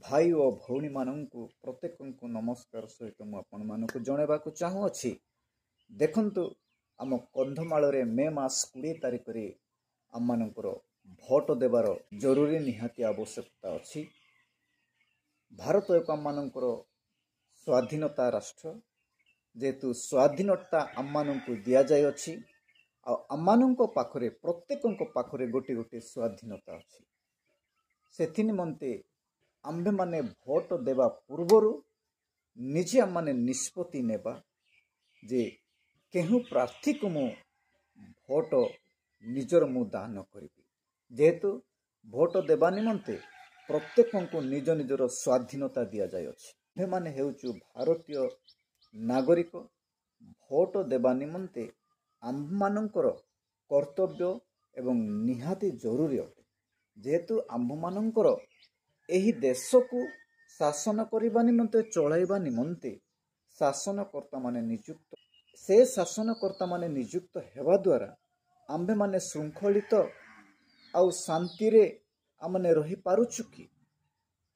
भाई और भौणी मानू प्रत्येक को नमस्कार सहित मुझे जनवाक चाहूँगी देखु आम कंधमाल मे मास 20 तारिख आम मानकर भोट देवार जरूरी निहाती आवश्यकता अच्छी। भारत एक आम मानकर स्वाधीनता राष्ट्र जेहेतु स्वाधीनता आम मानू दि जाए आम पाखरे प्रत्येक पाखरे गोटे गोटे स्वाधीनता अच्छी। से निमंते आम्भे माने भोट देवा पूर्वर निजे आम माने निष्पत्ति नेबा जे केहू प्रार्थी को मु भोट निजर मु दान करी जेहेतु भोट देवा निमंते प्रत्येक को निज निजर स्वाधीनता दि जाए माने हेउचु भारतीय नागरिक भोट देवा निमंते आम मानकर कर्तव्य एवं निहाती जरूरी अटे जेहेतु आम मानकर एही देश को शासन करने निमंते चलाइबा निमंते शासनकर्ता माने नियुक्त से शासनकर्ता माने नियुक्त हेबा द्वारा आम्भे माने श्रृंखलित आउ शांति रे आमने रही पारुछु कि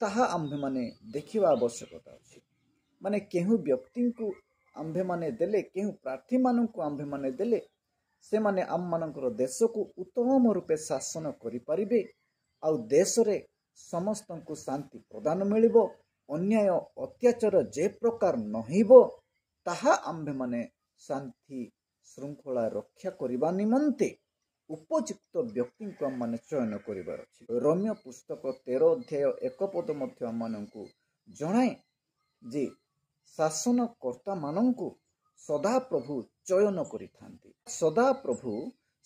ताहा आम्भे माने देखिबा आवश्यकता अछि। माने केहू व्यक्ति को आम्भे माने देले केहू प्रार्थी मानन को आम्भे माने देले से माने आम मानकर देश को उत्तम रूपे शासन करि परिबे आउ देश रे समस्त को शांति प्रदान मिलिबो अन्याय अत्याचार जे प्रकार नहिबो ताहा आम्भे माने शांति श्रृंखला रक्षा करिबा निमंते उपयुक्त व्यक्ति को आम माने चयन करिबार अछि। रोमियो पुस्तक 13 अध्याय 1 पद मध्य आम माननकु जणाए जे शासनकर्ता माननकु सदा प्रभु चयन करिथांती सदा प्रभु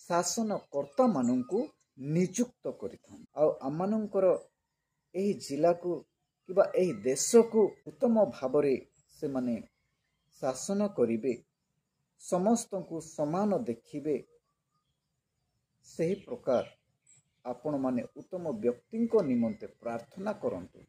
शासनकर्ता माननकु नियुक्त करिथांती आ आम माननकर एही जिला को किबा एही देश को उत्तम भावरे से माने शासन करिवे समस्त को समान देखिबे सही प्रकार आपण माने उत्तम व्यक्ति को निमंते प्रार्थना करंतु।